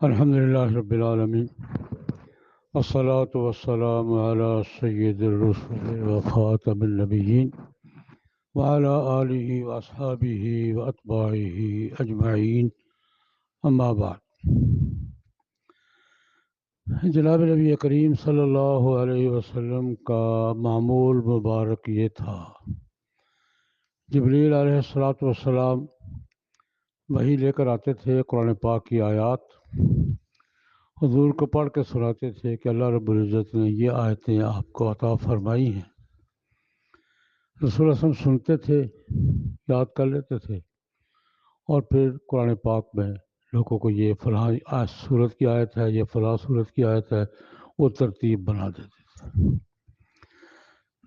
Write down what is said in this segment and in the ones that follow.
الحمد لله رب العالمين والصلاة والسلام على سيد الرسل وخاتم النبيين وعلى آله وأصحابه وأتباعه أجمعين أما بعد. جناب نبی کریم صلی اللہ علیہ وسلم کا معمول مبارک یہ تھا، جبریل علیہ الصلاۃ والسلام وہی لے کر آتے تھے، قرآن پاک کی آیات حضور کو پڑھ کے سناتے تھے کہ اللہ رب العزت نے یہ آیتیں آپ کو عطا فرمائی ہیں۔ رسول اللہ صلی اللہ علیہ وسلم سنتے تھے، یاد کر لیتے تھے، اور پھر قرآن پاک میں لوگوں کو یہ فلاں صورت کی آیت ہے، یہ فلاں صورت کی آیت ہے، وہ ترتیب بنا دیتے تھے۔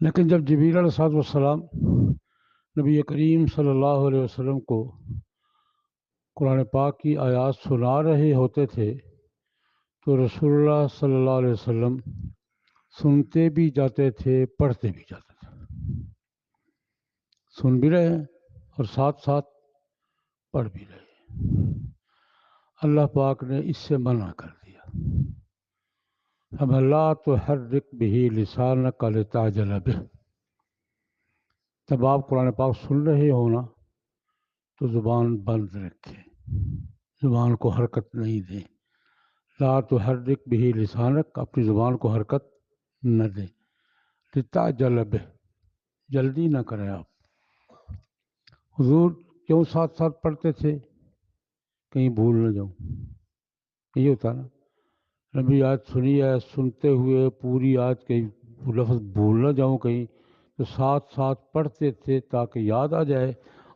لیکن جب جبریل علیہ السلام نبی کریم صلی اللہ علیہ وسلم کو قرآن پاک کی آیات سنا رہے ہوتے تھے تو رسول اللہ صلی اللہ علیہ وسلم سنتے بھی جاتے تھے، پڑھتے بھی جاتے تھے، سن بھی رہے ہیں اور ساتھ ساتھ پڑھ بھی رہے ہیں۔ اللہ پاک نے اس سے منع کر دیا، ہم لا تحرک بہ لسانک لتعجل بہ۔ جب آپ قرآن پاک سن رہے ہو نا تو زبان بند رکھیں، زبان کو حرکت نہیں دیں۔ لا تحرک بہ لسانک، اپنی زبان کو حرکت نہ دیں۔ لتعجل بہ، جلدی نہ کریں آپ۔ حضور کیوں ساتھ ساتھ پڑھتے تھے؟ کہیں بھول نہ جاؤں، یہی ہوتا نا، نبی آیت سنی ہے، سنتے ہوئے پوری آیت کہیں لفظ بھول نہ جاؤں کہیں، تو ساتھ ساتھ پڑھتے تھے تاکہ یاد آ جائے،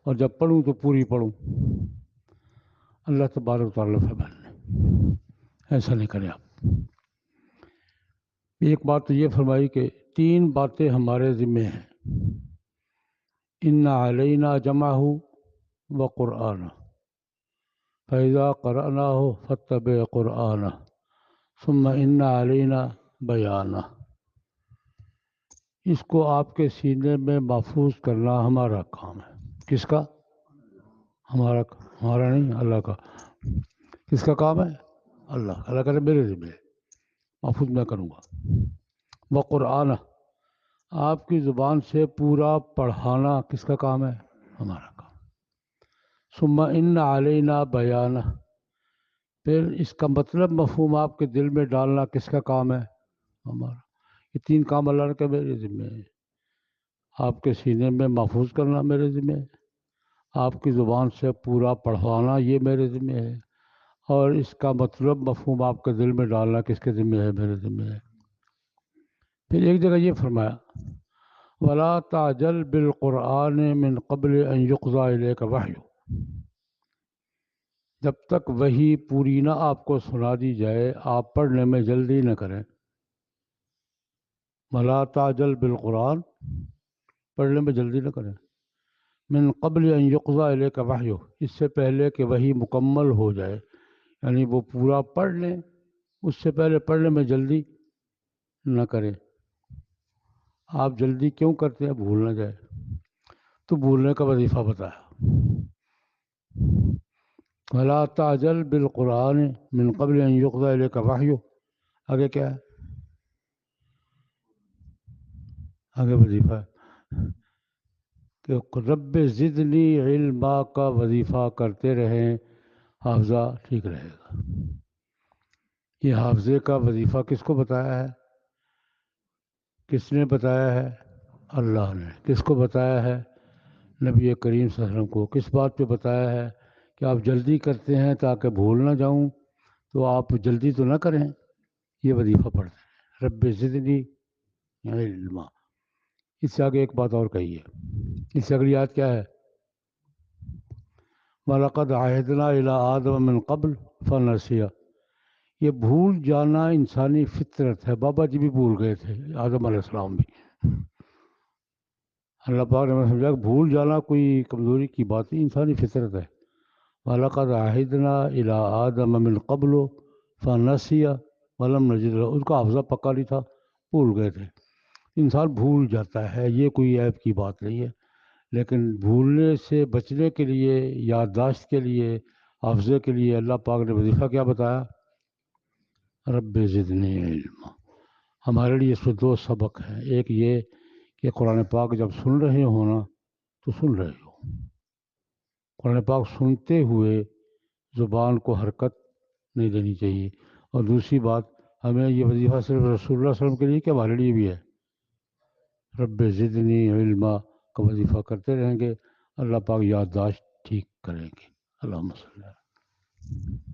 اور جب پڑھوں تو پوری پڑھوں۔ اللہ تبارک و تعالیٰ فرمائے ایسا نہیں کریں آپ۔ ایک بات تو یہ فرمائی کہ 3 باتیں ہمارے ذمہ ہیں، ان علینا جمعہ و قرآن، فإذا قرأناه فاتبع قرآنہ ثم ان علینا بیانہ۔ اس کو آپ کے سینے میں محفوظ کرنا ہمارا کام ہے۔ کس کا؟ ہمارا نہیں، اللہ کا۔ کس کا کام ہے؟ اللہ کہتے میرے ذمہ ہے، محفوظ میں کروں گا۔ وقرآن، آپ کی زبان سے پورا پڑھانا کس کا کام ہے؟ ہمارا کام۔ ثم ان علینا بیانہ، پھر اس کا مطلب مفہوم آپ کے دل میں ڈالنا کس کا کام ہے؟ ہمارا۔ یہ 3 کام اللہ نے کہ میرے ذمہ ہے۔ آپ کے سینے میں محفوظ کرنا میرے ذمہ ہے، آپ کی زبان سے پورا پڑھوانا یہ میرے ذمہ ہے، اور اس کا مطلب مفہوم آپ کے دل میں ڈالنا کس کے ذمہ ہے؟ میرے ذمہ ہے۔ پھر ایک جگہ یہ فرمایا وَلَا تَعْجَلْ بِالْقُرْآنِ مِنْ قَبْلِ أَنْ يُقْضَى إِلَيْكَ وَحْيُهُ، جب تک وحی پوری نہ آپ کو سنا دی جائے آپ پڑھنے میں جلدی نہ کریں۔ وَلَا تَعْجَلْ بِالْقُرْآنِ، پڑھنے میں جلدی نہ کریں، من قبل ان یقضی الیک وحیہ، اس سے پہلے کہ وحی مکمل ہو جائے، یعنی وہ پورا پڑھ لیں، اس سے پہلے پڑھنے میں جلدی نہ کریں۔ آپ جلدی کیوں کرتے ہیں؟ بھول نہ جائے، تو بھولنے کا وظیفہ بتایا۔ ولا تعجل بالقرآن من قبل ان یقضی الیک وحیہ، آگے کیا ہے؟ آگے وظیفہ ہے کہ رب زدنی علما کا وظیفہ کرتے رہیں، حافظہ ٹھیک رہے گا۔ یہ حافظے کا وظیفہ کس کو بتایا ہے؟ کس نے بتایا ہے؟ اللہ نے۔ کس کو بتایا ہے؟ نبی کریم صلی اللہ علیہ وسلم کو۔ کس بات پہ بتایا ہے؟ کہ آپ جلدی کرتے ہیں تاکہ بھول نہ جاؤں، تو آپ جلدی تو نہ کریں، یہ وظیفہ پڑھتے ہیں، رب زدنی علما۔ اس سے آگے ایک بات اور کہی ہے، اس سے اگلی آیت کیا ہے؟ وَلَقَدْ عَهِدْنَا إِلَىٰ آدَمَ مِن قَبْلُ فَنَسِیَ۔ یہ بھول جانا انسانی فطرت ہے، بابا جی بھی بھول گئے تھے، آدم علیہ السلام بھی۔ اللہ پاک نے سمجھا کہ بھول جانا کوئی کمزوری کی بات نہیں، انسانی فطرت ہے۔ وَلَقَدْ عَهِدْنَا إِلَىٰ آدَمَ مِن قَبْلُ فَنَسِیَ وَلَمْ نَجِدْ لَهُ، اس کا حافظہ پکا نہیں تھا، بھول گئے تھے۔ انسان بھول جاتا ہے، یہ کوئی عیب کی بات نہیں ہے، لیکن بھولنے سے بچنے کے لیے، یادداشت کے لیے، حافظے کے لیے اللہ پاک نے وظیفہ کیا بتایا؟ رب زدنی علما۔ ہمارے لیے اس میں دو سبق ہیں، ایک یہ کہ قرآن پاک جب سن رہے ہو نا تو سن رہے ہو، قرآن پاک سنتے ہوئے زبان کو حرکت نہیں دینی چاہیے۔ اور دوسری بات، ہمیں یہ وظیفہ صرف رسول اللہ صلی اللہ علیہ وسلم کے لیے کہ ہمارے لیے بھی ہے، رب زدنی علما کا وظیفہ کرتے رہیں گے، اللہ پاک یادداشت ٹھیک کریں گے۔ اللہم صلی اللہ